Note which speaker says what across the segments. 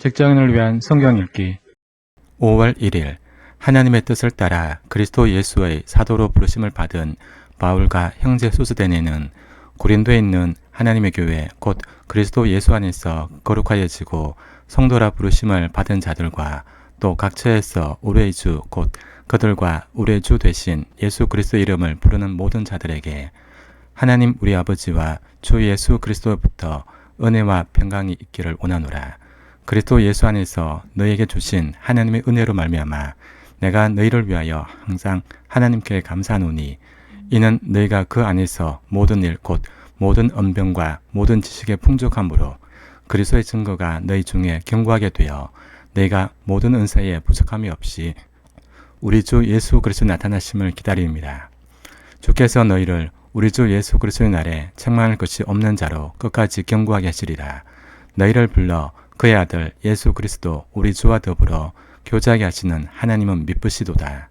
Speaker 1: 직장인을 위한 성경 읽기
Speaker 2: 5월 1일 하나님의 뜻을 따라 그리스도 예수의 사도로 부르심을 받은 바울과 형제 소스데네는 고린도에 있는 하나님의 교회 곧 그리스도 예수 안에서 거룩하여지고 성도라 부르심을 받은 자들과 또 각처에서 우리의 주 곧 그들과 우리의 주 되신 예수 그리스도 이름을 부르는 모든 자들에게 하나님 우리 아버지와 주 예수 그리스도로부터 은혜와 평강이 있기를 원하노라. 그리스도 예수 안에서 너희에게 주신 하나님의 은혜로 말미암아 내가 너희를 위하여 항상 하나님께 감사하노니 이는 너희가 그 안에서 모든 일 곧 모든 언병과 모든 지식의 풍족함으로 그리스도의 증거가 너희 중에 견고하게 되어 너희가 모든 은사에 부족함이 없이 우리 주 예수 그리스도 나타나심을 기다립니다. 주께서 너희를 우리 주 예수 그리스도의 날에 책망할 것이 없는 자로 끝까지 견고하게 하시리라. 너희를 불러 그의 아들 예수 그리스도 우리 주와 더불어 교제하게 하시는 하나님은 미쁘시도다.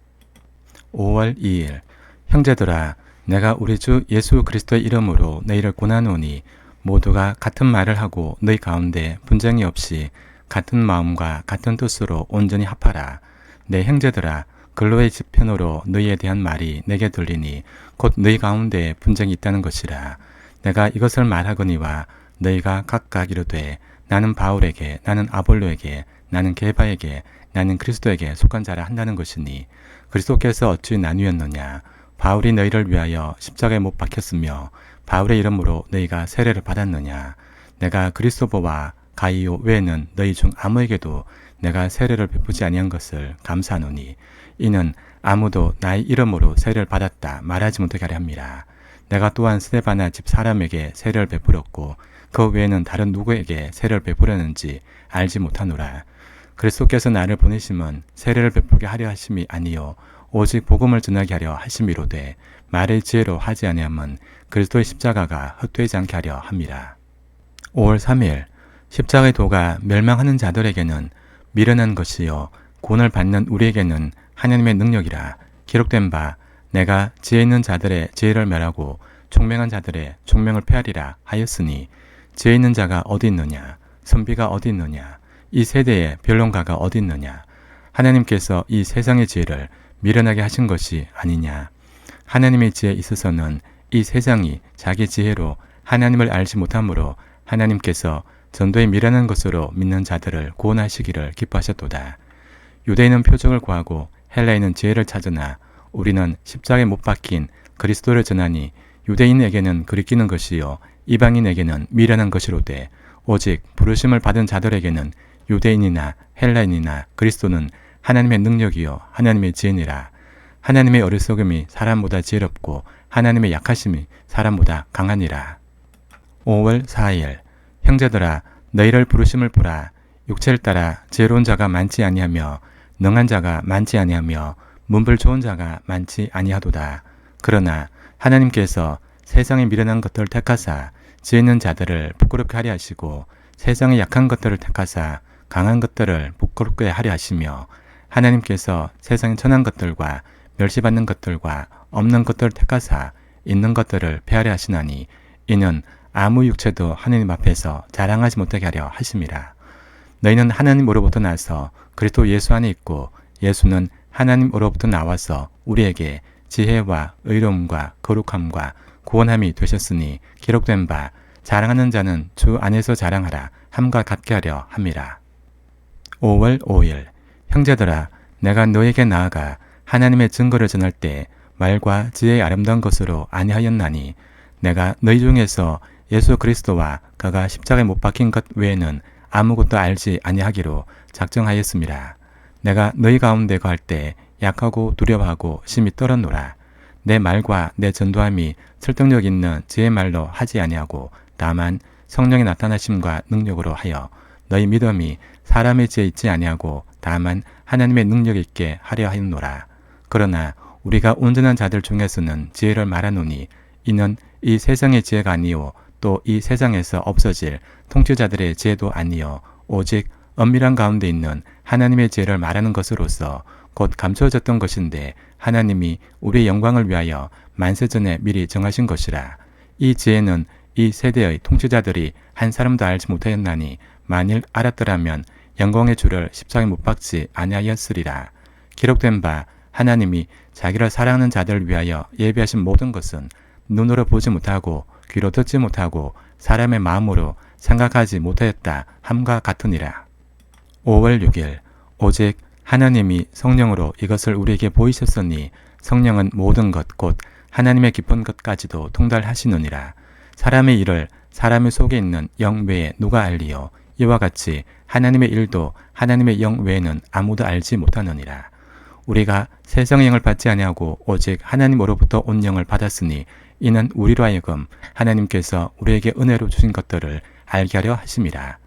Speaker 2: 5월 2일 형제들아 내가 우리 주 예수 그리스도의 이름으로 너희를 권하노니 모두가 같은 말을 하고 너희 가운데 분쟁이 없이 같은 마음과 같은 뜻으로 온전히 합하라. 내 형제들아 근로의 지편으로 너희에 대한 말이 내게 들리니 곧 너희 가운데 분쟁이 있다는 것이라. 내가 이것을 말하거니와 너희가 각각 이르되 나는 바울에게 나는 아볼로에게 나는 게바에게 나는 그리스도에게 속한 자라 한다는 것이니 그리스도께서 어찌 나뉘었느냐. 바울이 너희를 위하여 십자가에 못 박혔으며 바울의 이름으로 너희가 세례를 받았느냐. 내가 그리스도보와 가이오 외에는 너희 중 아무에게도 내가 세례를 베푸지 아니한 것을 감사하노니 이는 아무도 나의 이름으로 세례를 받았다 말하지 못하게 하려 함이라. 내가 또한 스데바나 집 사람에게 세례를 베풀었고 그 외에는 다른 누구에게 세례를 베푸렸는지 알지 못하노라. 그리스도께서 나를 보내심은 세례를 베풀게 하려 하심이 아니요 오직 복음을 전하게 하려 하심이로되 말의 지혜로 하지 아니함은 그리스도의 십자가가 헛되지 않게 하려 함이라. 5월 3일 십자가의 도가 멸망하는 자들에게는 미련한 것이요 구원을 받는 우리에게는 하나님의 능력이라. 기록된 바 내가 지혜 있는 자들의 지혜를 멸하고 총명한 자들의 총명을 폐하리라 하였으니 지혜 있는 자가 어디 있느냐 선비가 어디 있느냐 이 세대의 변론가가 어디 있느냐. 하나님께서 이 세상의 지혜를 미련하게 하신 것이 아니냐. 하나님의 지혜에 있어서는 이 세상이 자기 지혜로 하나님을 알지 못하므로 하나님께서 전도에 미련한 것으로 믿는 자들을 구원하시기를 기뻐하셨도다. 유대인은 표적을 구하고 헬라인은 지혜를 찾으나 우리는 십자가에 못 박힌 그리스도를 전하니 유대인에게는 그리끼는 것이요 이방인에게는 미련한 것이로되 오직 부르심을 받은 자들에게는 유대인이나 헬라인이나 그리스도는 하나님의 능력이요 하나님의 지혜니라. 하나님의 어리석음이 사람보다 지혜롭고 하나님의 약하심이 사람보다 강하니라. 5월 4일 형제들아 너희를 부르심을 보라. 육체를 따라 지혜로운 자가 많지 아니하며 능한 자가 많지 아니하며 문불 좋은 자가 많지 아니하도다. 그러나 하나님께서 세상에 미련한 것들을 택하사 지혜 있는 자들을 부끄럽게 하려 하시고 세상의 약한 것들을 택하사 강한 것들을 부끄럽게 하려 하시며 하나님께서 세상의 천한 것들과 멸시받는 것들과 없는 것들을 택하사 있는 것들을 폐하려 하시나니 이는 아무 육체도 하나님 앞에서 자랑하지 못하게 하려 하심이라. 너희는 하나님으로부터 나서 그리스도 예수 안에 있고 예수는 하나님으로부터 나와서 우리에게 지혜와 의로움과 거룩함과 구원함이 되셨으니 기록된 바 자랑하는 자는 주 안에서 자랑하라 함과 같게 하려 함이라. 5월 5일 형제들아 내가 너에게 나아가 하나님의 증거를 전할 때 말과 지혜의 아름다운 것으로 아니하였나니 내가 너희 중에서 예수 그리스도와 그가 십자가에 못 박힌 것 외에는 아무것도 알지 아니하기로 작정하였습니다. 내가 너희 가운데 거할 때 약하고 두려워하고 심히 떨었노라. 내 말과 내 전도함이 설득력 있는 지혜의 말로 하지 아니하고 다만 성령의 나타나심과 능력으로 하여 너희 믿음이 사람의 지혜 있지 아니하고 다만 하나님의 능력 있게 하려 하였노라. 그러나 우리가 온전한 자들 중에서는 지혜를 말하노니 이는 이 세상의 지혜가 아니요 또 이 세상에서 없어질 통치자들의 지혜도 아니요 오직 엄밀한 가운데 있는 하나님의 지혜를 말하는 것으로서 곧 감춰졌던 것인데 하나님이 우리의 영광을 위하여 만세전에 미리 정하신 것이라. 이 지혜는 이 세대의 통치자들이 한 사람도 알지 못하였나니 만일 알았더라면 영광의 주를 십자가에 못 박지 아니하였으리라. 기록된 바 하나님이 자기를 사랑하는 자들을 위하여 예비하신 모든 것은 눈으로 보지 못하고 귀로 듣지 못하고 사람의 마음으로 생각하지 못하였다 함과 같으니라. 5월 6일 오직 하나님이 성령으로 이것을 우리에게 보이셨으니 성령은 모든 것 곧 하나님의 깊은 것까지도 통달하시느니라. 사람의 일을 사람의 속에 있는 영 외에 누가 알리요? 이와 같이 하나님의 일도 하나님의 영 외에는 아무도 알지 못하느니라. 우리가 세상의 영을 받지 아니하고 오직 하나님으로부터 온 영을 받았으니 이는 우리로 하여금 하나님께서 우리에게 은혜로 주신 것들을 알게 하려 하심이라.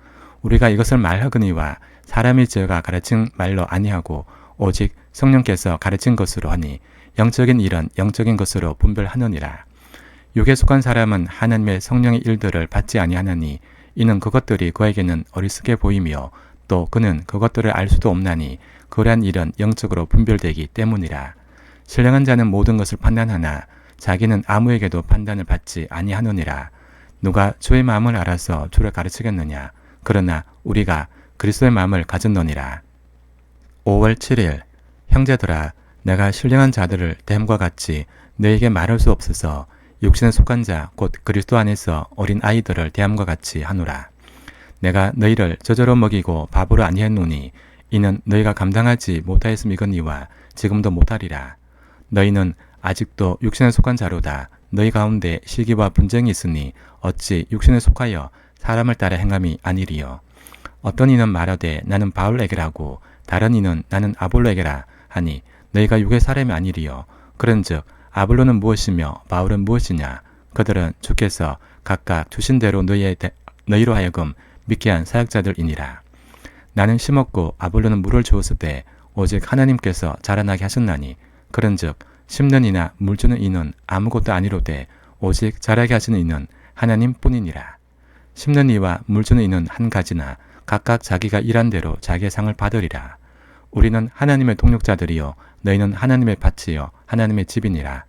Speaker 2: 우리가 이것을 말하거니와 사람의 제가 가르친 말로 아니하고 오직 성령께서 가르친 것으로 하니 영적인 일은 영적인 것으로 분별하느니라. 육에 속한 사람은 하나님의 성령의 일들을 받지 아니하나니 이는 그것들이 그에게는 어리석게 보이며 또 그는 그것들을 알 수도 없나니 그러한 일은 영적으로 분별되기 때문이라. 신령한 자는 모든 것을 판단하나 자기는 아무에게도 판단을 받지 아니하느니라. 누가 주의 마음을 알아서 주를 가르치겠느냐? 그러나 우리가 그리스도의 마음을 가졌느니라. 5월 7일 형제들아, 내가 신령한 자들을 댐과 같이 너에게 말할 수 없어서 육신에 속한 자 곧 그리스도 안에서 어린 아이들을 대함과 같이 하노라. 내가 너희를 저저로 먹이고 밥으로 아니했노니 이는 너희가 감당하지 못하였음이거니와 지금도 못하리라. 너희는 아직도 육신에 속한 자로다. 너희 가운데 시기와 분쟁이 있으니 어찌 육신에 속하여 사람을 따라 행함이 아니리요. 어떤 이는 말하되 나는 바울에게라고 다른 이는 나는 아볼로에게라 하니 너희가 육의 사람이 아니리요. 그런즉 아볼로는 무엇이며 바울은 무엇이냐? 그들은 주께서 각각 주신 대로 너희로 하여금 믿게 한 사역자들이니라. 나는 심었고 아볼로는 물을 주었으되 오직 하나님께서 자라나게 하셨나니 그런즉 심는 이나 물 주는 이는 아무것도 아니로되 오직 자라게 하시는 이는 하나님뿐이니라. 심는 이와 물 주는 이는 한 가지나 각각 자기가 일한 대로 자기의 상을 받으리라. 우리는 하나님의 동력자들이요 너희는 하나님의 밭이요 하나님의 집이니라.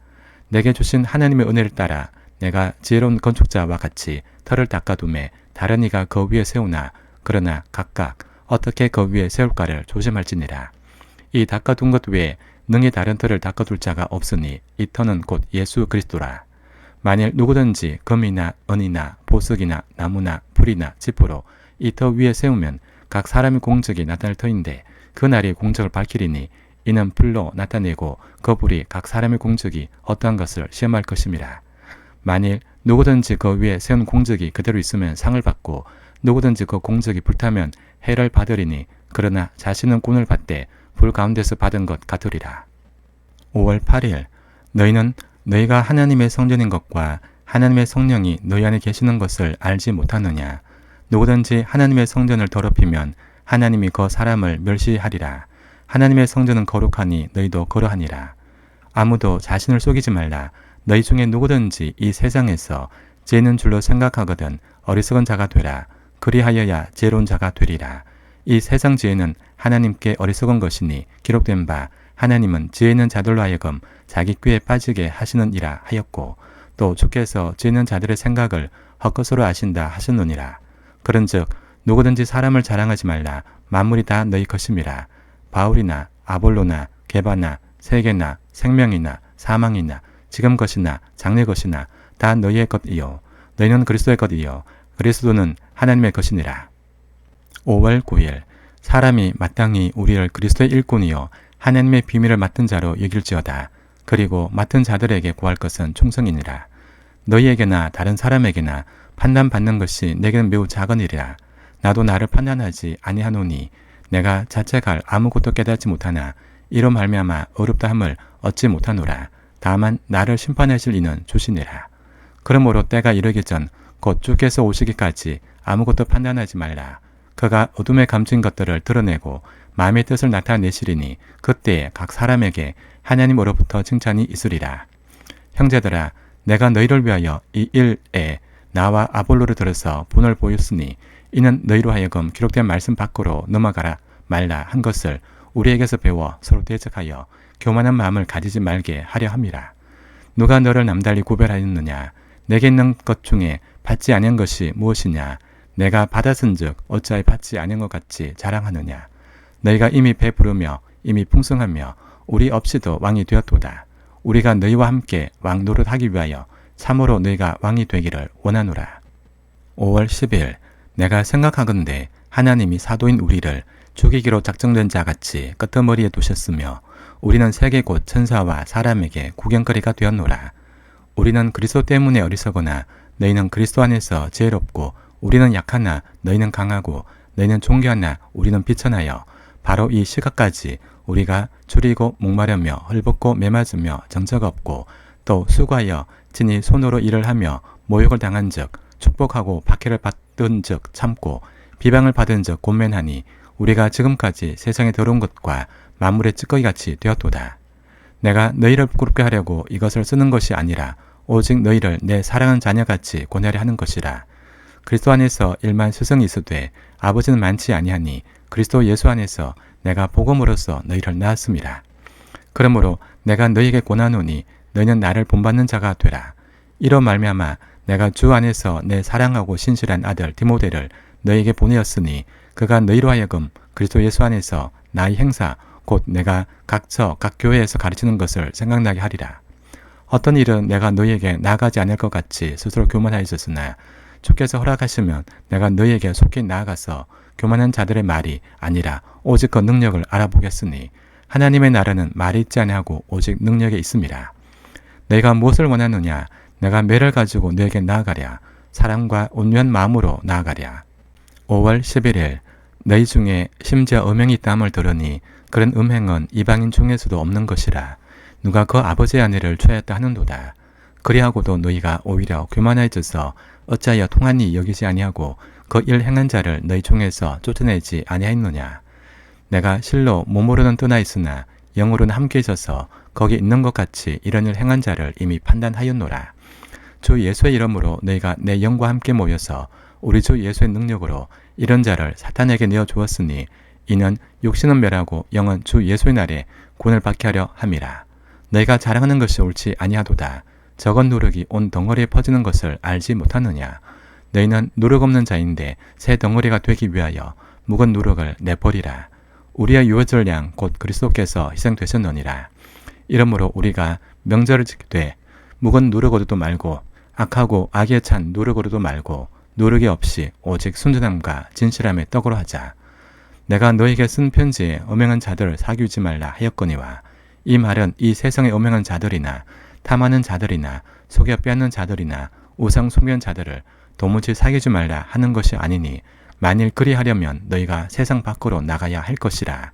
Speaker 2: 내게 주신 하나님의 은혜를 따라 내가 지혜로운 건축자와 같이 터를 닦아둠에 다른 이가 그 위에 세우나 그러나 각각 어떻게 그 위에 세울까를 조심할지니라. 이 닦아둔 것 외에 능히 다른 터를 닦아둘 자가 없으니 이 터는 곧 예수 그리스도라. 만일 누구든지 금이나 은이나 보석이나 나무나 불이나 지푸로 이 터 위에 세우면 각 사람의 공적이 나타날 터인데 그 날이 공적을 밝히리니 이는 불로 나타내고 그 불이 각 사람의 공적이 어떠한 것을 시험할 것임이라. 만일 누구든지 그 위에 세운 공적이 그대로 있으면 상을 받고 누구든지 그 공적이 불타면 해를 받으리니 그러나 자신은 군을 받되 불 가운데서 받은 것 같으리라. 5월 8일 너희는 너희가 하나님의 성전인 것과 하나님의 성령이 너희 안에 계시는 것을 알지 못하느냐? 누구든지 하나님의 성전을 더럽히면 하나님이 그 사람을 멸시하리라. 하나님의 성전은 거룩하니 너희도 그러하니라. 아무도 자신을 속이지 말라. 너희 중에 누구든지 이 세상에서 죄 있는 줄로 생각하거든 어리석은 자가 되라. 그리하여야 지혜로운 자가 되리라. 이 세상 지혜는 하나님께 어리석은 것이니 기록된 바 하나님은 지혜 있는 자들로 하여금 자기 꾀에 빠지게 하시느니라 하였고 또 주께서 지혜 있는 자들의 생각을 헛것으로 아신다 하셨느니라. 그런즉 누구든지 사람을 자랑하지 말라. 만물이 다 너희 것임이라. 바울이나 아볼로나 게바나 세계나 생명이나 사망이나 지금 것이나 장래 것이나 다 너희의 것이요 너희는 그리스도의 것이요 그리스도는 하나님의 것이니라. 5월 9일 사람이 마땅히 우리를 그리스도의 일꾼이요 하나님의 비밀을 맡은 자로 여길지어다. 그리고 맡은 자들에게 구할 것은 충성이니라. 너희에게나 다른 사람에게나 판단받는 것이 내게는 매우 작은 일이라. 나도 나를 판단하지 아니하노니 내가 자책할 아무것도 깨닫지 못하나 이로 말미암아 어렵다 함을 얻지 못하노라. 다만 나를 심판하실 이는 주시니라. 그러므로 때가 이르기 전 곧 주께서 오시기까지 아무것도 판단하지 말라. 그가 어둠에 감춘 것들을 드러내고 마음의 뜻을 나타내시리니 그때에 각 사람에게 하나님으로부터 칭찬이 있으리라. 형제들아, 내가 너희를 위하여 이 일에 나와 아볼로를 들어서 분을 보였으니 이는 너희로 하여금 기록된 말씀 밖으로 넘어가라 말라 한 것을 우리에게서 배워 서로 대적하여 교만한 마음을 가지지 말게 하려 함이라. 누가 너를 남달리 구별하였느냐? 내게 있는 것 중에 받지 아니한 것이 무엇이냐? 내가 받았은즉 어찌하여 받지 아니한 것 같이 자랑하느냐. 너희가 이미 배부르며 이미 풍성하며 우리 없이도 왕이 되었도다. 우리가 너희와 함께 왕 노릇하기 위하여 참으로 너희가 왕이 되기를 원하노라. 5월 10일 내가 생각하건대 하나님이 사도인 우리를 죽이기로 작정된 자같이 끄트머리에 두셨으며 우리는 세계 곧 천사와 사람에게 구경거리가 되었노라. 우리는 그리스도 때문에 어리석으나 너희는 그리스도 안에서 지혜롭고 우리는 약하나 너희는 강하고 너희는 존귀하나 우리는 비천하여 바로 이 시각까지 우리가 줄이고 목마르며 헐벗고 매맞으며 정적 없고 또 수고하여 친히 손으로 일을 하며 모욕을 당한 적 축복하고 박해를 받은 적 참고 비방을 받은 적 곤면하니 우리가 지금까지 세상에 들어온 것과 만물의 찌꺼기같이 되었도다. 내가 너희를 부끄럽게 하려고 이것을 쓰는 것이 아니라 오직 너희를 내 사랑하는 자녀같이 권하려 하는 것이라. 그리스도 안에서 일만 스승이 있으되 아버지는 많지 아니하니 그리스도 예수 안에서 내가 복음으로써 너희를 낳았음이라. 그러므로 내가 너희에게 권하노니 너희는 나를 본받는 자가 되라. 이로 말미암아 내가 주 안에서 내 사랑하고 신실한 아들 디모데를 너희에게 보내었으니 그가 너희로 하여금 그리스도 예수 안에서 나의 행사 곧 내가 각처 각 교회에서 가르치는 것을 생각나게 하리라. 어떤 일은 내가 너희에게 나아가지 않을 것 같이 스스로 교만하였으나 주께서 허락하시면 내가 너희에게 속히 나아가서 교만한 자들의 말이 아니라 오직 그 능력을 알아보겠으니 하나님의 나라는 말이 있지 아니하고 오직 능력에 있음이라. 너희가 무엇을 원하느냐? 내가 매를 가지고 너에게 나아가랴. 사랑과 온유한 마음으로 나아가랴. 5월 11일 너희 중에 심지어 음행이 있다함을 들으니 그런 음행은 이방인 중에서도 없는 것이라. 누가 그 아버지의 아내를 취하였다 하는도다. 그리하고도 너희가 오히려 교만해져서 어찌하여 통한이 여기지 아니하고 그 일 행한 자를 너희 중에서 쫓아내지 아니하였느냐. 내가 실로 몸으로는 떠나 있으나 영으로는 함께 있어서 거기 있는 것 같이 이런 일 행한 자를 이미 판단하였노라. 주 예수의 이름으로 너희가 내 영과 함께 모여서 우리 주 예수의 능력으로 이런 자를 사탄에게 내어 주었으니 이는 육신은 멸하고 영은 주 예수의 날에 구원을 받게 하려 함이라. 너희가 자랑하는 것이 옳지 아니하도다. 적은 누룩이 온 덩어리에 퍼지는 것을 알지 못하느냐. 너희는 누룩 없는 자인데 새 덩어리가 되기 위하여 묵은 누룩을 내버리라. 우리의 유월절 양 곧 그리스도께서 희생되셨느니라. 이러므로 우리가 명절을 지키되 묵은 누룩으로도 말고 악하고 악에 찬 누룩으로도 말고 누룩이 없이 오직 순전함과 진실함의 떡으로 하자. 내가 너에게 쓴 편지에 음행한 자들을 사귀지 말라 하였거니와 이 말은 이 세상의 음행한 자들이나 탐하는 자들이나 속여 빼앗는 자들이나 우상 숭배한 자들을 도무지 사귀지 말라 하는 것이 아니니 만일 그리하려면 너희가 세상 밖으로 나가야 할 것이라.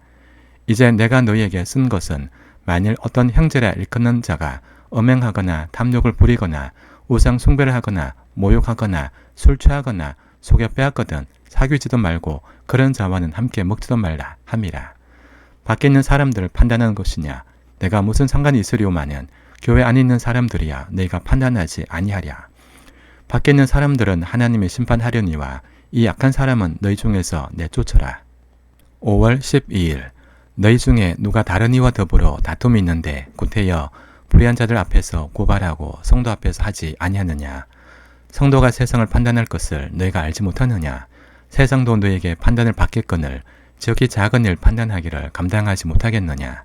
Speaker 2: 이제 내가 너희에게 쓴 것은 만일 어떤 형제라 일컫는 자가 음행하거나 탐욕을 부리거나 우상 숭배를 하거나 모욕하거나 술 취하거나 속여 빼앗거든 사귀지도 말고 그런 자와는 함께 먹지도 말라 함이라. 밖에 있는 사람들을 판단하는 것이냐? 내가 무슨 상관이 있으리오마는 교회 안에 있는 사람들이야 너희가 판단하지 아니하랴. 밖에 있는 사람들은 하나님의 심판하려니와 이 약한 사람은 너희 중에서 내쫓아라. 5월 12일 너희 중에 누가 다른 이와 더불어 다툼이 있는데 구태여 불의한 자들 앞에서 고발하고 성도 앞에서 하지 아니하느냐. 성도가 세상을 판단할 것을 너희가 알지 못하느냐. 세상도 너희에게 판단을 받겠거늘 지극히 작은 일 판단하기를 감당하지 못하겠느냐.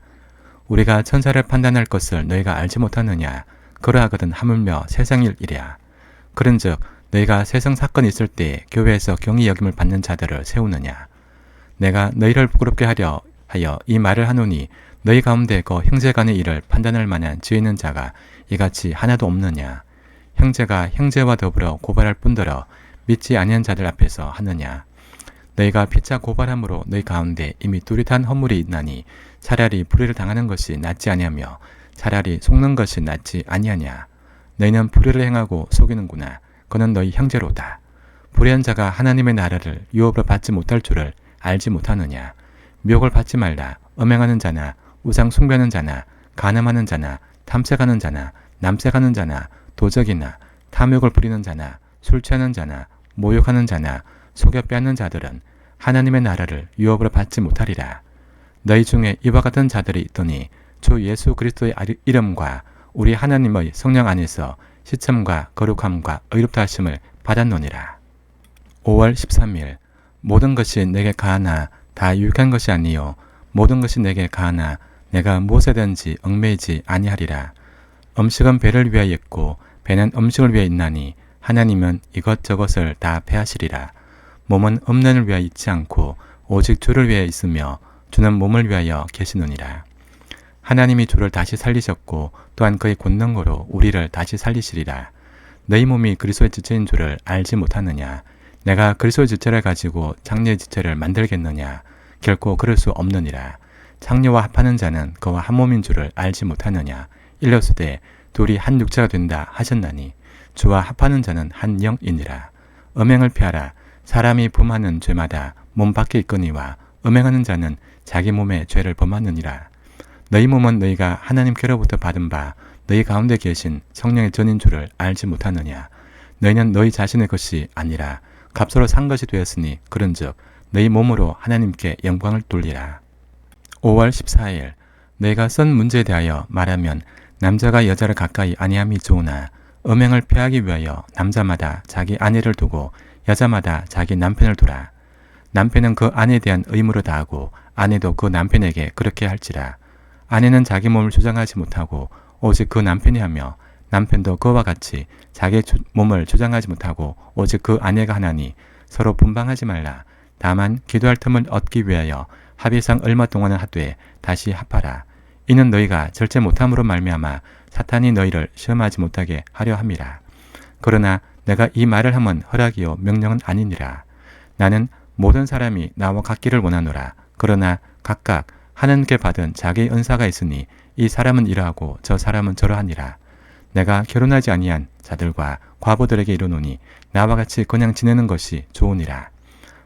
Speaker 2: 우리가 천사를 판단할 것을 너희가 알지 못하느냐. 그러하거든 하물며 세상 일이랴. 그런즉 너희가 세상 사건이 있을 때 교회에서 경히 여김을 받는 자들을 세우느냐. 내가 너희를 부끄럽게 하려 하여 이 말을 하노니 너희 가운데 그 형제간의 일을 판단할 만한 지혜 있는 자가 이같이 하나도 없느냐. 형제가 형제와 더불어 고발할 뿐더러 믿지 아니한 자들 앞에서 하느냐. 너희가 피차 고발함으로 너희 가운데 이미 뚜렷한 허물이 있나니 차라리 불의를 당하는 것이 낫지 아니하며 차라리 속는 것이 낫지 아니하냐. 너희는 불의를 행하고 속이는구나. 그는 너희 형제로다. 불의한 자가 하나님의 나라를 유업으로 받지 못할 줄을 알지 못하느냐. 미혹을 받지 말라. 음행하는 자나 우상 숭배하는 자나 간음하는 자나 탐색하는 자나 남색하는 자나 도적이나 탐욕을 부리는 자나 술 취하는 자나 모욕하는 자나 속여 빼앗는 자들은 하나님의 나라를 유업으로 받지 못하리라. 너희 중에 이와 같은 자들이 있더니 주 예수 그리스도의 이름과 우리 하나님의 성령 안에서 시참과 거룩함과 의롭다 하심을 받았노니라. 5월 13일 모든 것이 내게 가하나 다 유익한 것이 아니요 모든 것이 내게 가하나 내가 무엇에든지 얽매이지 아니하리라. 음식은 배를 위하여 있고 배는 음식을 위하여 있나니 하나님은 이것저것을 다 패하시리라. 몸은 음란을 위하여 있지 않고 오직 주를 위하여 있으며 주는 몸을 위하여 계시느니라. 하나님이 주를 다시 살리셨고 또한 그의 권능으로 우리를 다시 살리시리라. 너희 몸이 그리스도의 지체인 줄을 알지 못하느냐? 내가 그리스도의 지체를 가지고 장녀의 지체를 만들겠느냐? 결코 그럴 수 없느니라. 장녀와 합하는 자는 그와 한 몸인 줄을 알지 못하느냐? 일러스되 둘이 한 육체가 된다 하셨나니 주와 합하는 자는 한 영이니라. 음행을 피하라. 사람이 범하는 죄마다 몸 밖에 있거니와 음행하는 자는 자기 몸에 죄를 범하느니라. 너희 몸은 너희가 하나님께로부터 받은 바 너희 가운데 계신 성령의 전인 줄을 알지 못하느냐. 너희는 너희 자신의 것이 아니라 값으로 산 것이 되었으니 그런즉 너희 몸으로 하나님께 영광을 돌리라. 5월 14일 너희가 쓴 문제에 대하여 말하면 남자가 여자를 가까이 아니함이 좋으나 음행을 피하기 위하여 남자마다 자기 아내를 두고 여자마다 자기 남편을 두라. 남편은 그 아내에 대한 의무를 다하고 아내도 그 남편에게 그렇게 할지라. 아내는 자기 몸을 주장하지 못하고 오직 그 남편이 하며 남편도 그와 같이 자기 몸을 주장하지 못하고 오직 그 아내가 하나니 서로 분방하지 말라. 다만 기도할 틈을 얻기 위하여 합의상 얼마 동안은 하되 다시 합하라. 이는 너희가 절제 못함으로 말미암아 사탄이 너희를 시험하지 못하게 하려 함이라. 그러나 내가 이 말을 하면 허락이요 명령은 아니니라. 나는 모든 사람이 나와 같기를 원하노라. 그러나 각각 하나님께 받은 자기의 은사가 있으니 이 사람은 이러하고 저 사람은 저러하니라. 내가 결혼하지 아니한 자들과 과부들에게 이르노니 나와 같이 그냥 지내는 것이 좋으니라.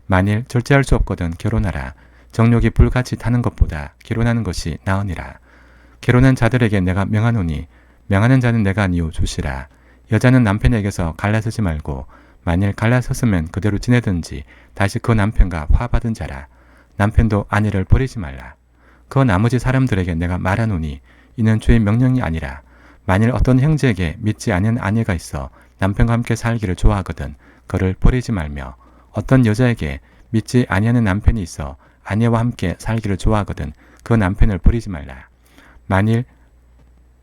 Speaker 2: 만일 절제할 수 없거든 결혼하라. 정욕이 불같이 타는 것보다 결혼하는 것이 나으니라. 결혼한 자들에게 내가 명하노니 명하는 자는 내가 아니요 주시라. 여자는 남편에게서 갈라서지 말고 만일 갈라섰으면 그대로 지내든지 다시 그 남편과 화받은 자라. 남편도 아내를 버리지 말라. 그 나머지 사람들에게 내가 말하노니 이는 주의 명령이 아니라 만일 어떤 형제에게 믿지 않은 아내가 있어 남편과 함께 살기를 좋아하거든 그를 버리지 말며 어떤 여자에게 믿지 아니하는 남편이 있어 아내와 함께 살기를 좋아하거든 그 남편을 버리지 말라. 만일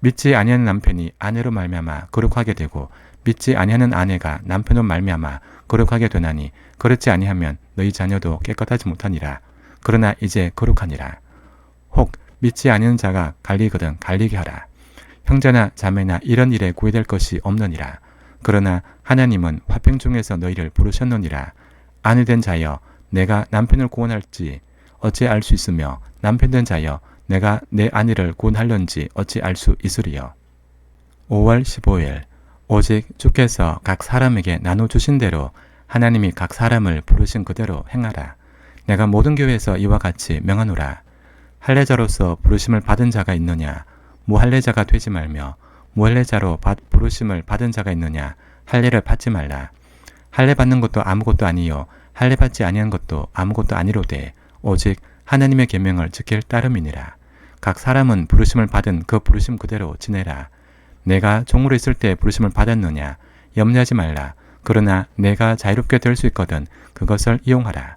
Speaker 2: 믿지 아니하는 남편이 아내로 말미암아 거룩하게 되고 믿지 아니하는 아내가 남편으로 말미암아 거룩하게 되나니 그렇지 아니하면 너희 자녀도 깨끗하지 못하니라. 그러나 이제 거룩하니라. 혹 믿지 아니하는 자가 갈리거든 갈리게 하라. 형제나 자매나 이런 일에 구애될 것이 없느니라. 그러나 하나님은 화평 중에서 너희를 부르셨느니라. 아내 된 자여 내가 남편을 구원할지 어찌 알 수 있으며 남편 된 자여 내가 내 아내를 구원할런지 어찌 알 수 있으리요. 5월 15일 오직 주께서 각 사람에게 나눠주신 대로 하나님이 각 사람을 부르신 그대로 행하라. 내가 모든 교회에서 이와 같이 명하노라. 할례자로서 부르심을 받은 자가 있느냐? 무할례자가 되지 말며 무할례자로 부르심을 받은 자가 있느냐? 할례를 받지 말라. 할례 받는 것도 아무것도 아니요 할례 받지 아니한 것도 아무것도 아니로되 오직 하나님의 계명을 지킬 따름이니라. 각 사람은 부르심을 받은 그 부르심 그대로 지내라. 내가 종으로 있을 때 부르심을 받았느냐? 염려하지 말라. 그러나 내가 자유롭게 될 수 있거든 그것을 이용하라.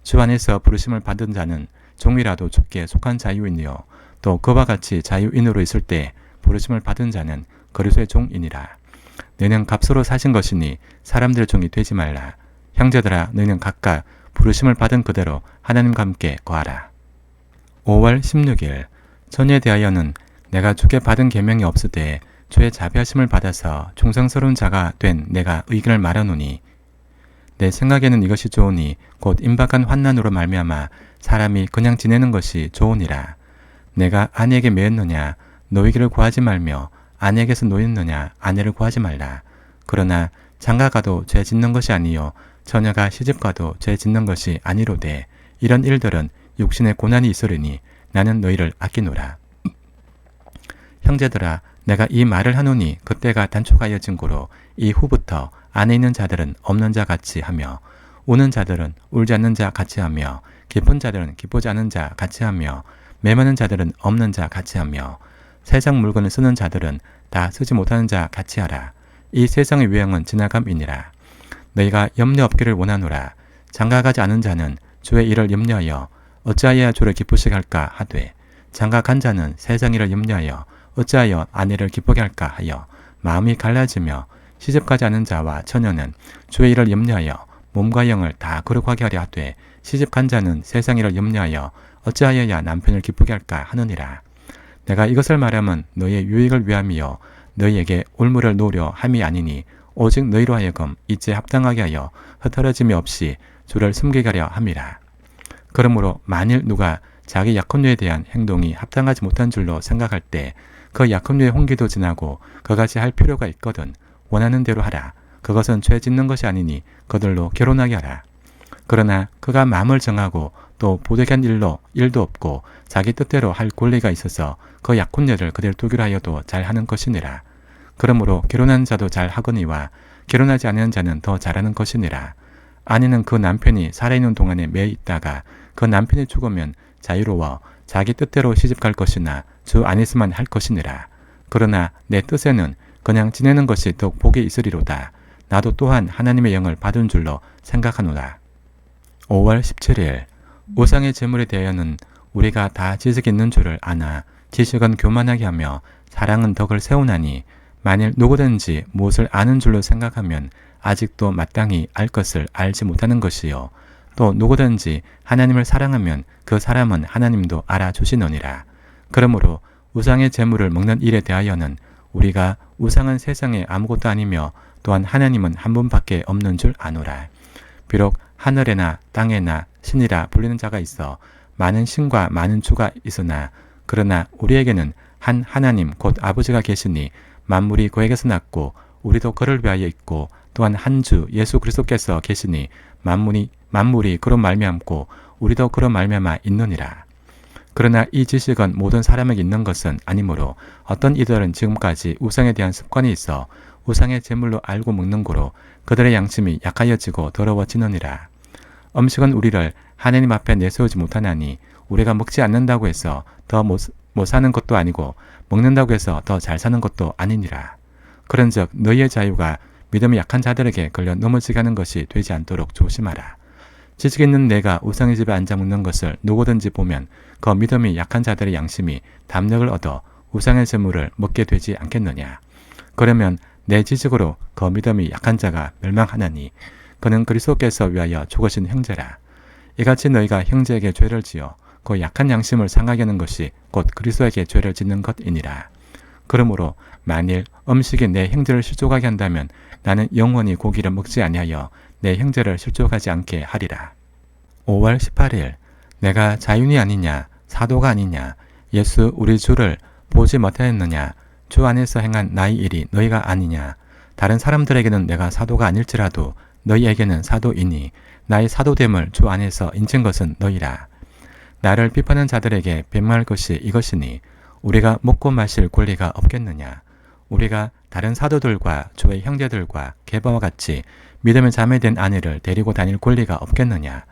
Speaker 2: 주 안에서 부르심을 받은 자는 종이라도 주께 속한 자유인이요 또 그와 같이 자유인으로 있을 때 부르심을 받은 자는 그리스도의 종이니라. 너희는 값으로 사신 것이니 사람들의 종이 되지 말라. 형제들아 너희는 각각 부르심을 받은 그대로 하나님과 함께 거하라. 5월 16일 전에 대하여는 내가 주께 받은 계명이 없으되 주의 자비하심을 받아서 충성스러운 자가 된 내가 의견을 말하노니 내 생각에는 이것이 좋으니 곧 임박한 환난으로 말미암아 사람이 그냥 지내는 것이 좋으니라. 내가 아내에게 매였느냐 노이기를 구하지 말며 아내에게서 노였느냐 아내를 구하지 말라. 그러나 장가가도 죄 짓는 것이 아니요 처녀가 시집가도 죄 짓는 것이 아니로되 이런 일들은 육신의 고난이 있으리니 나는 너희를 아끼노라. 형제들아 내가 이 말을 하노니 그때가 단축하여 증거로 이후부터 안에 있는 자들은 없는 자 같이 하며 우는 자들은 울지 않는 자 같이 하며 기쁜 자들은 기쁘지 않은 자 같이 하며 매매는 자들은 없는 자 같이 하며 세상 물건을 쓰는 자들은 다 쓰지 못하는 자 같이 하라. 이 세상의 유행은 지나감이니라. 너희가 염려 없기를 원하노라. 장가가지 않은 자는 주의 일을 염려하여 어찌하여 주를 기쁘시게 할까 하되, 장가간 자는 세상 일을 염려하여 어찌하여 아내를 기쁘게 할까 하여 마음이 갈라지며, 시집가지 않은 자와 처녀는 주의 일을 염려하여 몸과 영을 다 거룩하게 하려 하되, 시집간 자는 세상 일을 염려하여 어찌하여야 남편을 기쁘게 할까 하느니라. 내가 이것을 말하면 너희의 유익을 위함이요 너희에게 올무를 놓으려 함이 아니니, 오직 너희로 하여금 이제 합당하게 하여 흩어짐이 없이 주를 숨기게 하려 함이라. 그러므로 만일 누가 자기 약혼녀에 대한 행동이 합당하지 못한 줄로 생각할 때 그 약혼녀의 홍기도 지나고 그같이 할 필요가 있거든 원하는 대로 하라. 그것은 죄 짓는 것이 아니니 그들로 결혼하게 하라. 그러나 그가 마음을 정하고 또 부득이한 일도 없고 자기 뜻대로 할 권리가 있어서 그 약혼녀를 그대로 두기로 하여도 잘하는 것이니라. 그러므로 결혼한 자도 잘하거니와 결혼하지 않은 자는 더 잘하는 것이니라. 아내는 그 남편이 살아있는 동안에 매 있다가 그 남편이 죽으면 자유로워 자기 뜻대로 시집갈 것이나 주 안에서만 할 것이니라. 그러나 내 뜻에는 그냥 지내는 것이 더욱 복이 있으리로다. 나도 또한 하나님의 영을 받은 줄로 생각하노라. 5월 17일 우상의 제물에 대하여는 우리가 다 지식이 있는 줄을 아나 지식은 교만하게 하며 사랑은 덕을 세우나니, 만일 누구든지 무엇을 아는 줄로 생각하면 아직도 마땅히 알 것을 알지 못하는 것이요 또 누구든지 하나님을 사랑하면 그 사람은 하나님도 알아주시느니라. 그러므로 우상의 제물을 먹는 일에 대하여는 우리가 우상은 세상에 아무것도 아니며 또한 하나님은 한 분밖에 없는 줄 아노라. 비록 하늘에나 땅에나 신이라 불리는 자가 있어 많은 신과 많은 주가 있으나, 그러나 우리에게는 한 하나님 곧 아버지가 계시니 만물이 그에게서 났고 우리도 그를 위하여 있고, 또한 한 주 예수 그리스도께서 계시니 만물이 그로 말미암고 우리도 그로 말미암아 있느니라. 그러나 이 지식은 모든 사람에게 있는 것은 아니므로 어떤 이들은 지금까지 우상에 대한 습관이 있어 우상의 제물로 알고 먹는 고로 그들의 양심이 약하여지고 더러워지느니라. 음식은 우리를 하나님 앞에 내세우지 못하나니, 우리가 먹지 않는다고 해서 더 못 사는 것도 아니고 먹는다고 해서 더 잘 사는 것도 아니니라. 그런즉 너희의 자유가 믿음이 약한 자들에게 걸려 넘어지게 하는 것이 되지 않도록 조심하라. 지식 있는 내가 우상의 집에 앉아 먹는 것을 누구든지 보면 그 믿음이 약한 자들의 양심이 담력을 얻어 우상의 제물을 먹게 되지 않겠느냐. 그러면 내 지식으로 그 믿음이 약한 자가 멸망하나니, 그는 그리스도께서 위하여 죽으신 형제라. 이같이 너희가 형제에게 죄를 지어 그 약한 양심을 상하게 하는 것이 곧 그리스도에게 죄를 짓는 것이니라. 그러므로 만일 음식이 내 형제를 실족하게 한다면 나는 영원히 고기를 먹지 아니하여 내 형제를 실족하지 않게 하리라. 5월 18일 내가 자윤이 아니냐 사도가 아니냐 예수 우리 주를 보지 못하였느냐 주 안에서 행한 나의 일이 너희가 아니냐. 다른 사람들에게는 내가 사도가 아닐지라도 너희에게는 사도이니 나의 사도됨을 주 안에서 인증 것은 너희라. 나를 비판하는 자들에게 변명할 것이 이것이니, 우리가 먹고 마실 권리가 없겠느냐. 우리가 다른 사도들과 주의 형제들과 게바와 같이 믿음의 자매된 아내를 데리고 다닐 권리가 없겠느냐.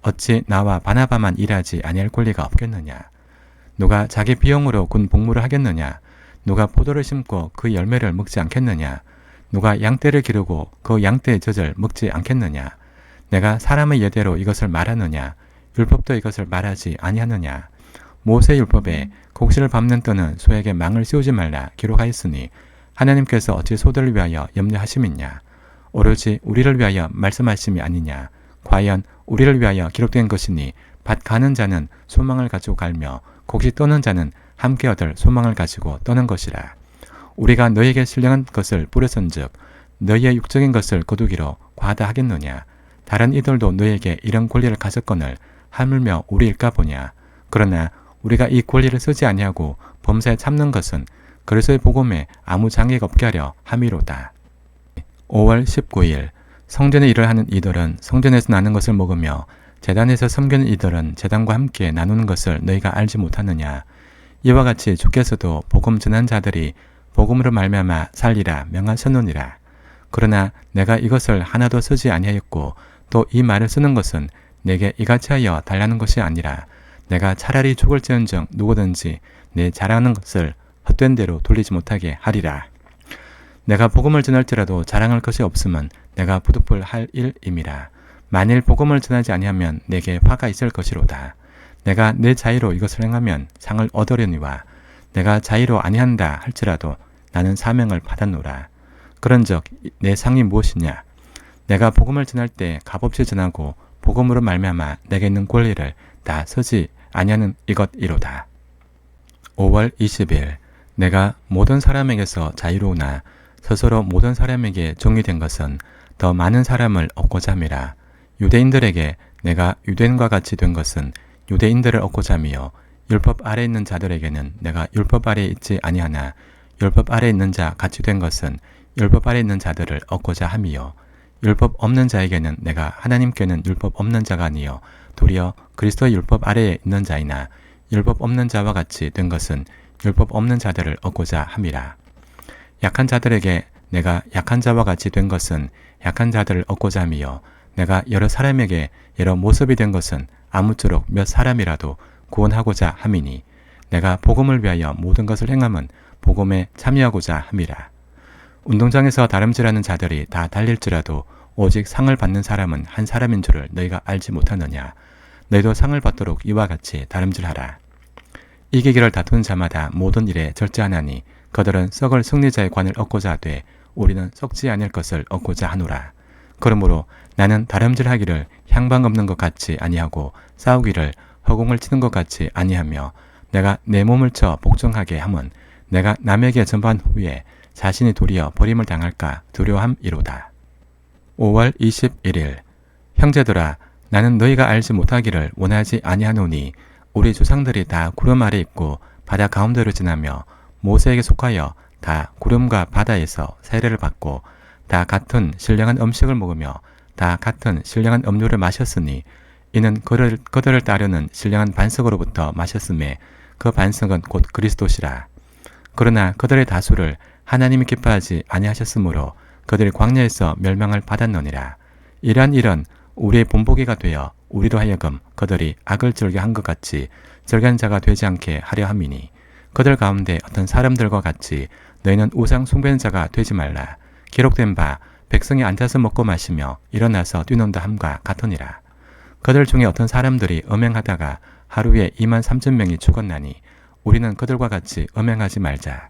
Speaker 2: 어찌 나와 바나바만 일하지 아니할 권리가 없겠느냐. 누가 자기 비용으로 군 복무를 하겠느냐. 누가 포도를 심고 그 열매를 먹지 않겠느냐. 누가 양떼를 기르고 그 양떼의 젖을 먹지 않겠느냐. 내가 사람의 예대로 이것을 말하느냐. 율법도 이것을 말하지 아니하느냐. 모세 율법에 곡식을 밟는 떠는 소에게 망을 씌우지 말라 기록하였으니, 하나님께서 어찌 소들을 위하여 염려하심이냐. 오로지 우리를 위하여 말씀하심이 아니냐. 과연 우리를 위하여 기록된 것이니, 밭 가는 자는 소망을 가지고 갈며 곡식 떠는 자는 함께 얻을 소망을 가지고 떠는 것이라. 우리가 너희에게 신령한 것을 뿌렸은즉 너희의 육적인 것을 거두기로 과다 하겠느냐. 다른 이들도 너희에게 이런 권리를 가졌거늘 하물며 우리일까 보냐. 그러나 우리가 이 권리를 쓰지 아니하고 범사에 참는 것은 그리스도의 복음에 아무 장애가 없게 하려 함이로다. 5월 19일 성전의 일을 하는 이들은 성전에서 나는 것을 먹으며 제단에서 섬기는 이들은 제단과 함께 나누는 것을 너희가 알지 못하느냐. 이와 같이 주께서도 복음 전한 자들이 복음으로 말미암아 살리라 명하셨느니라. 그러나 내가 이것을 하나도 쓰지 아니하였고 또 이 말을 쓰는 것은 내게 이같이 하여 달라는 것이 아니라 내가 차라리 죽을지언정 누구든지 내 잘하는 것을 헛된 대로 돌리지 못하게 하리라. 내가 복음을 전할지라도 자랑할 것이 없으면 내가 부득불할 일임이라. 만일 복음을 전하지 아니하면 내게 화가 있을 것이로다. 내가 내 자의로 이것을 행하면 상을 얻으려니와 내가 자의로 아니한다 할지라도 나는 사명을 받았노라. 그런즉 내 상이 무엇이냐? 내가 복음을 전할 때 값없이 전하고 복음으로 말미암아 내게 있는 권리를 다 쓰지 아니하는 이것이로다. 5월 20일 내가 모든 사람에게서 자유로우나 스스로 모든 사람에게 종이 된 것은 더 많은 사람을 얻고자 함이라. 유대인들에게 내가 유대인과 같이 된 것은 유대인들을 얻고자 함이요 율법 아래 있는 자들에게는 내가 율법 아래 있지 아니하나 율법 아래 있는 자 같이 된 것은 율법 아래 있는 자들을 얻고자 함이요 율법 없는 자에게는 내가 하나님께는 율법 없는 자가 아니요 도리어 그리스도의 율법 아래에 있는 자이나 율법 없는 자와 같이 된 것은 율법 없는 자들을 얻고자 함이라. 약한 자들에게 내가 약한 자와 같이 된 것은 약한 자들을 얻고자 함이요 내가 여러 사람에게 여러 모습이 된 것은 아무쪼록 몇 사람이라도 구원하고자 함이니 내가 복음을 위하여 모든 것을 행함은 복음에 참여하고자 함이라. 운동장에서 다름질하는 자들이 다 달릴지라도 오직 상을 받는 사람은 한 사람인 줄을 너희가 알지 못하느냐. 너희도 상을 받도록 이와 같이 다름질하라. 이기기를 다투는 자마다 모든 일에 절제하나니 그들은 썩을 승리자의 관을 얻고자 하되 우리는 썩지 아니할 것을 얻고자 하노라. 그러므로 나는 다름질하기를 향방 없는 것 같이 아니하고 싸우기를 허공을 치는 것 같이 아니하며 내가 내 몸을 쳐 복종하게 함은 내가 남에게 전파한 후에 자신이 도리어 버림을 당할까 두려워함이로다. 5월 21일 형제들아 나는 너희가 알지 못하기를 원하지 아니하노니 우리 조상들이 다 구름 아래 있고 바다 가운데로 지나며 모세에게 속하여 다 구름과 바다에서 세례를 받고 다 같은 신령한 음식을 먹으며 다 같은 신령한 음료를 마셨으니 이는 그들을 따르는 신령한 반석으로부터 마셨음에 그 반석은 곧 그리스도시라. 그러나 그들의 다수를 하나님이 기뻐하지 아니하셨으므로 그들이 광야에서 멸망을 받았느니라. 이러한 일은 우리의 본보기가 되어 우리로 하여금 그들이 악을 즐겨 한 것 같이 즐겨한 자가 되지 않게 하려 함이니 그들 가운데 어떤 사람들과 같이 너희는 우상 숭배하는 자가 되지 말라. 기록된 바 백성이 앉아서 먹고 마시며 일어나서 뛰논다 함과 같으니라. 그들 중에 어떤 사람들이 음행하다가 하루에 23,000명이 죽었나니 우리는 그들과 같이 음행하지 말자.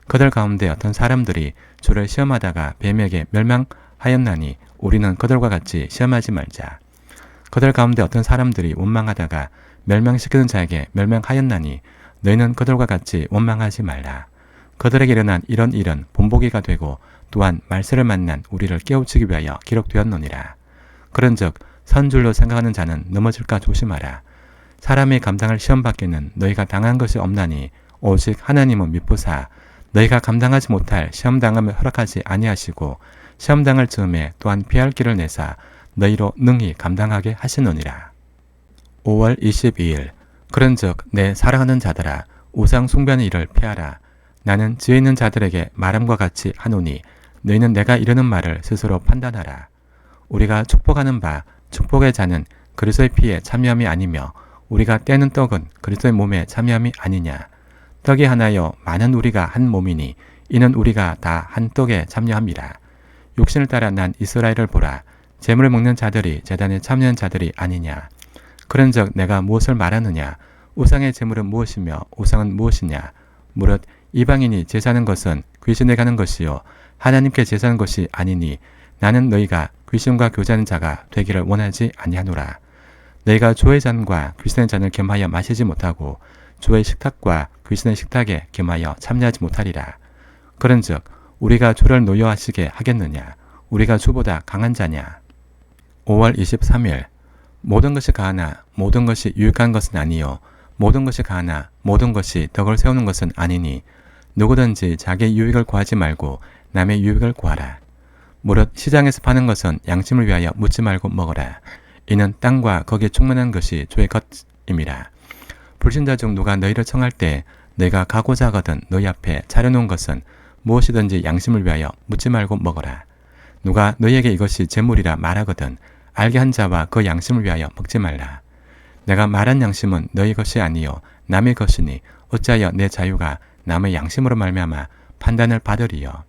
Speaker 2: 그들 가운데 어떤 사람들이 주를 시험하다가 뱀에게 멸망하였나니 우리는 그들과 같이 시험하지 말자. 그들 가운데 어떤 사람들이 원망하다가 멸망시키는 자에게 멸망하였나니 너희는 그들과 같이 원망하지 말라. 그들에게 일어난 이런 일은 본보기가 되고 또한 말세를 만난 우리를 깨우치기 위하여 기록되었느니라. 그런즉 선줄로 생각하는 자는 넘어질까 조심하라. 사람이 감당할 시험밖에는 너희가 당한 것이 없나니 오직 하나님은 미쁘사 너희가 감당하지 못할 시험당함을 허락하지 아니하시고 시험당할 즈음에 또한 피할 길을 내사 너희로 능히 감당하게 하시느니라. 5월 22일 그런즉 내 사랑하는 자들아 우상 숭배하는 일을 피하라. 나는 지혜 있는 자들에게 말함과 같이 하노니 너희는 내가 이르는 말을 스스로 판단하라. 우리가 축복하는 바 축복의 자는 그리스도의 피에 참여함이 아니며 우리가 떼는 떡은 그리스도의 몸에 참여함이 아니냐. 떡이 하나여 많은 우리가 한 몸이니 이는 우리가 다 한 떡에 참여함이라. 육신을 따라 난 이스라엘을 보라. 제물을 먹는 자들이 제단에 참여한 자들이 아니냐. 그런즉 내가 무엇을 말하느냐. 우상의 제물은 무엇이며 우상은 무엇이냐. 무릇 이방인이 제사하는 것은 귀신에 가는 것이요 하나님께 제사하는 것이 아니니 나는 너희가 귀신과 교제하는 자가 되기를 원하지 아니하노라. 너희가 주의 잔과 귀신의 잔을 겸하여 마시지 못하고 주의 식탁과 귀신의 식탁에 겸하여 참여하지 못하리라. 그런즉 우리가 주를 노여하시게 하겠느냐. 우리가 주보다 강한 자냐. 5월 23일 모든 것이 가하나 모든 것이 유익한 것은 아니요 모든 것이 가하나 모든 것이 덕을 세우는 것은 아니니 누구든지 자기의 유익을 구하지 말고 남의 유익을 구하라. 무릇 시장에서 파는 것은 양심을 위하여 묻지 말고 먹어라. 이는 땅과 거기에 충만한 것이 주의 것임이라. 불신자 중 누가 너희를 청할 때 너희가 가고자 하거든 너희 앞에 차려놓은 것은 무엇이든지 양심을 위하여 묻지 말고 먹어라. 누가 너희에게 이것이 재물이라 말하거든 알게 한 자와 그 양심을 위하여 먹지 말라. 내가 말한 양심은 너희 것이 아니요 남의 것이니 어찌하여 내 자유가 남의 양심으로 말미암아 판단을 받으리요.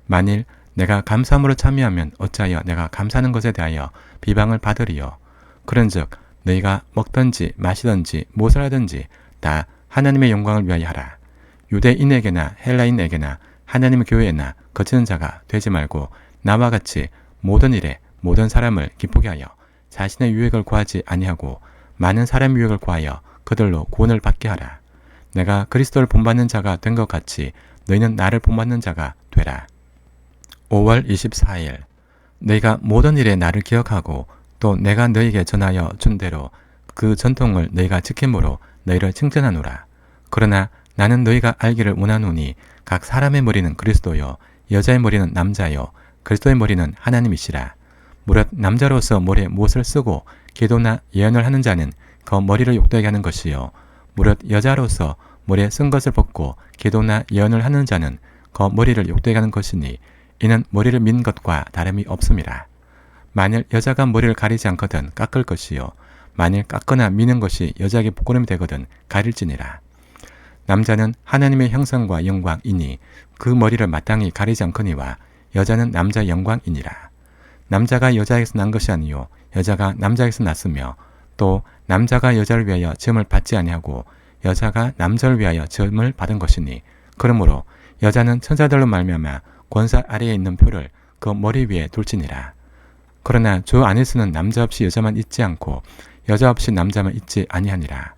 Speaker 2: 만일 내가 감사함으로 참여하면 어찌하여 내가 감사하는 것에 대하여 비방을 받으리요. 그런즉 너희가 먹든지 마시든지 무엇을 하든지 다 하나님의 영광을 위하여 하라. 유대인에게나 헬라인에게나 하나님의 교회에나 거치는 자가 되지 말고 나와 같이 모든 일에 모든 사람을 기쁘게 하여 자신의 유익을 구하지 아니하고 많은 사람의 유익을 구하여 그들로 구원을 받게 하라. 내가 그리스도를 본받는 자가 된 것 같이 너희는 나를 본받는 자가 되라. 5월 24일 너희가 모든 일에 나를 기억하고 또 내가 너희에게 전하여 준 대로 그 전통을 너희가 지킴으로 너희를 칭찬하노라. 그러나 나는 너희가 알기를 원하노니 각 사람의 머리는 그리스도요 여자의 머리는 남자요 그리스도의 머리는 하나님이시라. 무릇 남자로서 머리에 무엇을 쓰고 기도나 예언을 하는 자는 그 머리를 욕되게 하는 것이요 무릇 여자로서 머리에 쓴 것을 벗고 기도나 예언을 하는 자는 그 머리를 욕되게 하는 것이니 이는 머리를 민 것과 다름이 없음이라. 만일 여자가 머리를 가리지 않거든 깎을 것이요 만일 깎거나 미는 것이 여자에게 부끄러움이 되거든 가릴지니라. 남자는 하나님의 형상과 영광이니 그 머리를 마땅히 가리지 않거니와 여자는 남자의 영광이니라. 남자가 여자에게서 난 것이 아니요 여자가 남자에게서 났으며 또 남자가 여자를 위하여 지음을 받지 아니하고 여자가 남자를 위하여 지음을 받은 것이니 그러므로 여자는 천사들로 말미암아 권사 아래에 있는 표를 그 머리 위에 둘지니라. 그러나 주 안에서는 남자 없이 여자만 있지 않고 여자 없이 남자만 있지 아니하니라.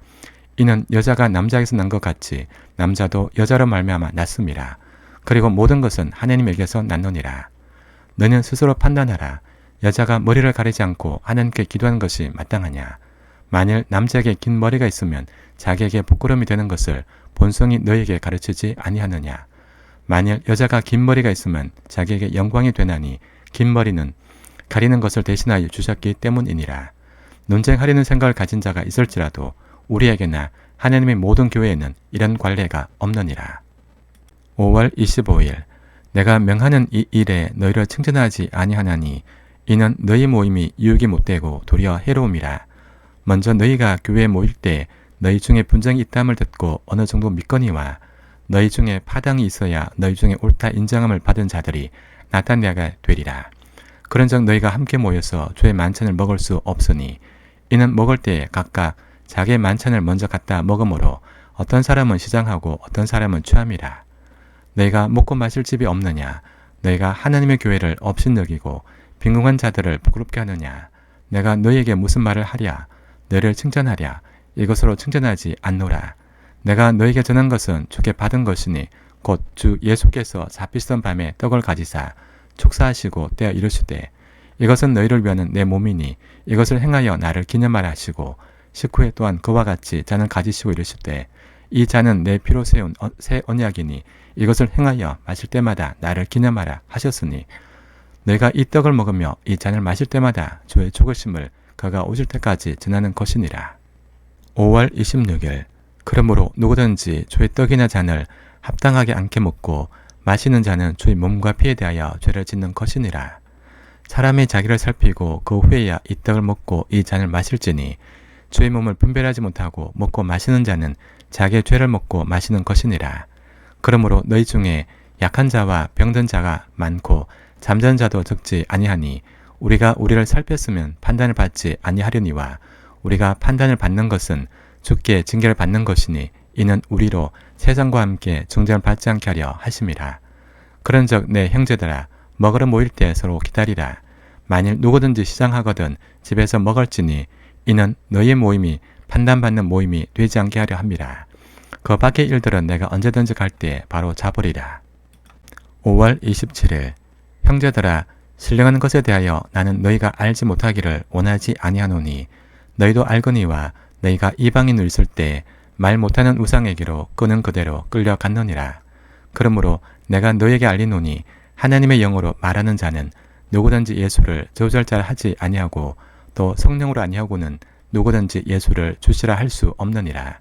Speaker 2: 이는 여자가 남자에게서 난 것 같이 남자도 여자로 말미암아 났음이라. 그리고 모든 것은 하나님에게서 났느니라. 너는 스스로 판단하라. 여자가 머리를 가리지 않고 하나님께 기도하는 것이 마땅하냐. 만일 남자에게 긴 머리가 있으면 자기에게 부끄러움이 되는 것을 본성이 너에게 가르치지 아니하느냐. 만일 여자가 긴 머리가 있으면 자기에게 영광이 되나니 긴 머리는 가리는 것을 대신하여 주셨기 때문이니라. 논쟁하려는 생각을 가진 자가 있을지라도 우리에게나 하나님의 모든 교회에는 이런 관례가 없느니라. 5월 25일 내가 명하는 이 일에 너희를 칭찬하지 아니하나니 이는 너희 모임이 유익이 못되고 도리어 해로움이라. 먼저 너희가 교회에 모일 때 너희 중에 분쟁이 있다함을 듣고 어느 정도 믿거니와 너희 중에 파당이 있어야 너희 중에 옳다 인정함을 받은 자들이 나타내게 되리라. 그런즉 너희가 함께 모여서 주의 만찬을 먹을 수 없으니 이는 먹을 때 각각 자기의 만찬을 먼저 갖다 먹으므로 어떤 사람은 시장하고 어떤 사람은 취함이라. 너희가 먹고 마실 집이 없느냐. 너희가 하나님의 교회를 업신여기고 빈궁한 자들을 부끄럽게 하느냐. 내가 너희에게 무슨 말을 하랴. 너희를 칭찬하랴. 이것으로 칭찬하지 않노라. 내가 너희에게 전한 것은 주께 받은 것이니 곧 주 예수께서 잡히시던 밤에 떡을 가지사 축사하시고 떼어 이르시되 이것은 너희를 위하는 내 몸이니 이것을 행하여 나를 기념하라 하시고 식후에 또한 그와 같이 잔을 가지시고 이르시되 이 잔은 내 피로 세운 새 언약이니 이것을 행하여 마실 때마다 나를 기념하라 하셨으니 너희가 이 떡을 먹으며 이 잔을 마실 때마다 주의 죽으심을 그가 오실 때까지 전하는 것이니라. 5월 26일 그러므로 누구든지 주의 떡이나 잔을 합당하게 않게 먹고 마시는 자는 주의 몸과 피에 대하여 죄를 짓는 것이니라. 사람이 자기를 살피고 그 후에야 이 떡을 먹고 이 잔을 마실지니 주의 몸을 분별하지 못하고 먹고 마시는 자는 자기의 죄를 먹고 마시는 것이니라. 그러므로 너희 중에 약한 자와 병든 자가 많고 잠자는 자도 적지 아니하니 우리가 우리를 살폈으면 판단을 받지 아니하려니와 우리가 판단을 받는 것은 주께 징계를 받는 것이니 이는 우리로 세상과 함께 중재를 받지 않게 하려 하심이라. 그런즉 내 형제들아 먹으러 모일 때 서로 기다리라. 만일 누구든지 시장하거든 집에서 먹을지니 이는 너희의 모임이 판단받는 모임이 되지 않게 하려 함이라. 그 밖의 일들은 내가 언제든지 갈 때 바로 잡으리라. 5월 27일 형제들아 신령한 것에 대하여 나는 너희가 알지 못하기를 원하지 아니하노니 너희도 알거니와 너희가 이방인을 있을 때 말 못하는 우상에게로 끄는 그대로 끌려갔느니라. 그러므로 내가 너희에게 알리노니 하나님의 영으로 말하는 자는 누구든지 예수를 저주할자하지 아니하고 또 성령으로 아니하고는 누구든지 예수를 주시라 할 수 없느니라.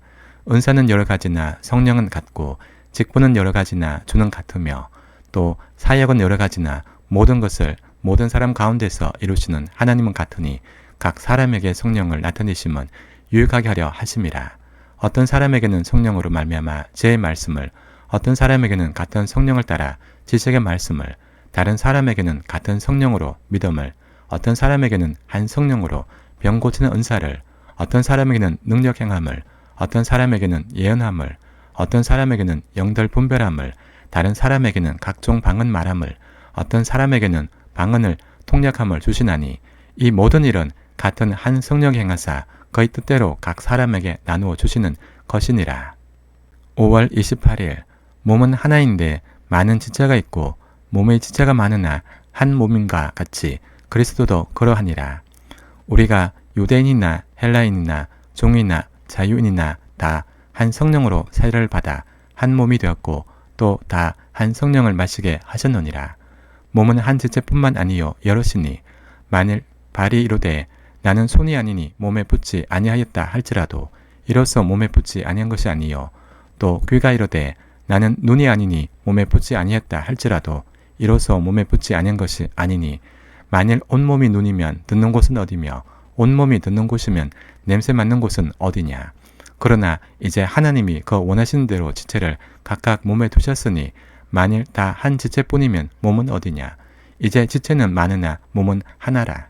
Speaker 2: 은사는 여러 가지나 성령은 같고 직분은 여러 가지나 주는 같으며 또 사역은 여러 가지나 모든 것을 모든 사람 가운데서 이루시는 하나님은 같으니 각 사람에게 성령을 나타내심은 유익하게 하려 하심이라. 어떤 사람에게는 성령으로 말미암아 지혜의 말씀을 어떤 사람에게는 같은 성령을 따라 지식의 말씀을 다른 사람에게는 같은 성령으로 믿음을, 어떤 사람에게는 한 성령으로 병 고치는 은사를, 어떤 사람에게는 능력 행함을, 어떤 사람에게는 예언함을, 어떤 사람에게는 영들 분별함을, 다른 사람에게는 각종 방언 말함을, 어떤 사람에게는 방언을 통역함을 주시나니 이 모든 일은 같은 한 성령이 행하사 그의 뜻대로 각 사람에게 나누어 주시는 것이니라. 5월 28일 몸은 하나인데 많은 지체가 있고 몸의 지체가 많으나 한 몸인가 같이 그리스도도 그러하니라. 우리가 유대인이나 헬라인이나 종이나 자유인이나 다 한 성령으로 세례를 받아 한 몸이 되었고 또 다 한 성령을 마시게 하셨느니라. 몸은 한 지체뿐만 아니요 여럿이니 만일 발이 이르되 나는 손이 아니니 몸에 붙지 아니하였다 할지라도 이로써 몸에 붙지 아니한 것이 아니요 또 귀가 이르되 나는 눈이 아니니 몸에 붙지 아니했다 할지라도 이로써 몸에 붙지 아니한 것이 아니니 만일 온몸이 눈이면 듣는 곳은 어디며 온몸이 듣는 곳이면 냄새 맡는 곳은 어디냐. 그러나 이제 하나님이 그 원하시는 대로 지체를 각각 몸에 두셨으니 만일 다 한 지체뿐이면 몸은 어디냐. 이제 지체는 많으나 몸은 하나라.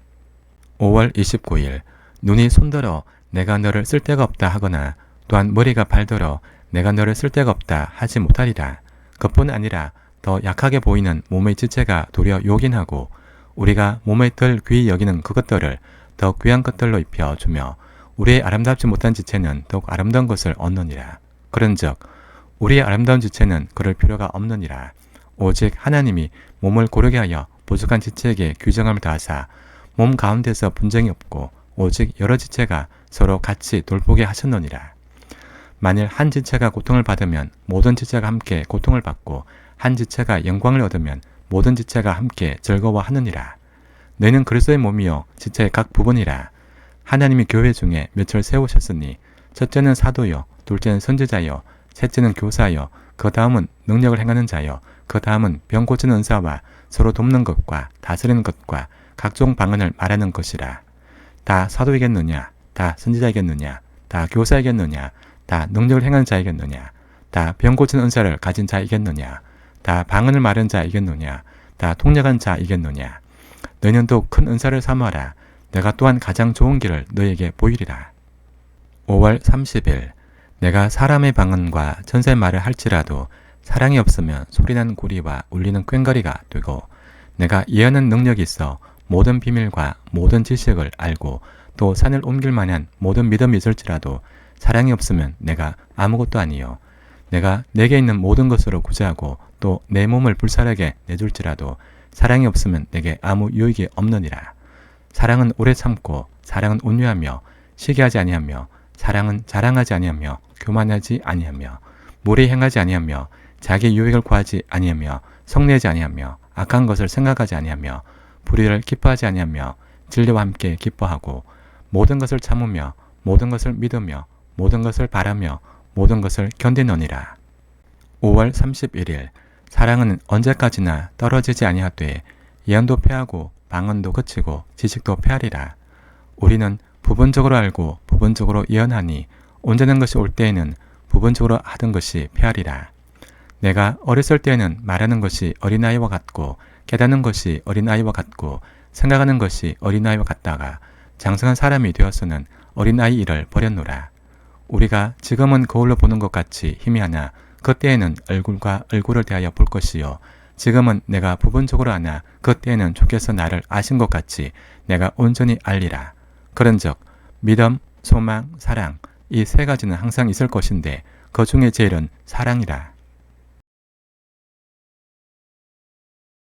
Speaker 2: 5월 29일 눈이 손들어 내가 너를 쓸데가 없다 하거나 또한 머리가 발들어 내가 너를 쓸데가 없다 하지 못하리라. 그뿐 아니라 더 약하게 보이는 몸의 지체가 도리어 요긴하고 우리가 몸에 덜 귀히 여기는 그것들을 더 귀한 것들로 입혀주며 우리의 아름답지 못한 지체는 더욱 아름다운 것을 얻느니라. 그런즉 우리의 아름다운 지체는 그럴 필요가 없느니라. 오직 하나님이 몸을 고르게 하여 부족한 지체에게 규정함을 더하사 몸 가운데서 분쟁이 없고 오직 여러 지체가 서로 같이 돌보게 하셨느니라. 만일 한 지체가 고통을 받으면 모든 지체가 함께 고통을 받고 한 지체가 영광을 얻으면 모든 지체가 함께 즐거워하느니라. 너희는 그리스도의 몸이요 지체의 각 부분이라. 하나님이 교회 중에 몇을 세우셨으니 첫째는 사도요, 둘째는 선지자요, 셋째는 교사요, 그 다음은 능력을 행하는 자요, 그 다음은 병 고치는 은사와 서로 돕는 것과 다스리는 것과 각종 방언을 말하는 것이라. 다 사도이겠느냐? 다 선지자이겠느냐? 다 교사이겠느냐? 다 능력을 행하는 자이겠느냐? 다 병 고치는 은사를 가진 자이겠느냐? 다 방언을 말하는 자이겠느냐? 다 통역한 자이겠느냐? 너희는 또 큰 은사를 삼아라. 내가 또한 가장 좋은 길을 너희에게 보이리라. 5월 30일 내가 사람의 방언과 천사의 말을 할지라도 사랑이 없으면 소리나는 구리와 울리는 꽹과리가 되고 내가 예언하는 능력이 있어 모든 비밀과 모든 지식을 알고 또 산을 옮길 만한 모든 믿음이 있을지라도 사랑이 없으면 내가 아무것도 아니요 내가 내게 있는 모든 것으로 구제하고 또 내 몸을 불살하게 내줄지라도 사랑이 없으면 내게 아무 유익이 없느니라. 사랑은 오래 참고 사랑은 온유하며 시기하지 아니하며 사랑은 자랑하지 아니하며 교만하지 아니하며 무례히 행하지 아니하며 자기 유익을 구하지 아니하며 성내지 아니하며 악한 것을 생각하지 아니하며 불의를 기뻐하지 아니하며 진리와 함께 기뻐하고 모든 것을 참으며 모든 것을 믿으며 모든 것을 바라며 모든 것을 견디느니라. 5월 31일 사랑은 언제까지나 떨어지지 아니하되 예언도 패하고 방언도 그치고 지식도 패하리라. 우리는 부분적으로 알고 부분적으로 예언하니 온전한 것이 올 때에는 부분적으로 하던 것이 패하리라. 내가 어렸을 때에는 말하는 것이 어린아이와 같고 깨닫는 것이 어린아이와 같고 생각하는 것이 어린아이와 같다가 장성한 사람이 되어서는 어린아이 일을 버렸노라. 우리가 지금은 거울로 보는 것 같이 희미하나 그때에는 얼굴과 얼굴을 대하여 볼 것이요 지금은 내가 부분적으로 아나 그때에는 주께서 나를 아신 것 같이 내가 온전히 알리라. 그런즉 믿음, 소망, 사랑 이 세 가지는 항상 있을 것인데 그 중에 제일은 사랑이라.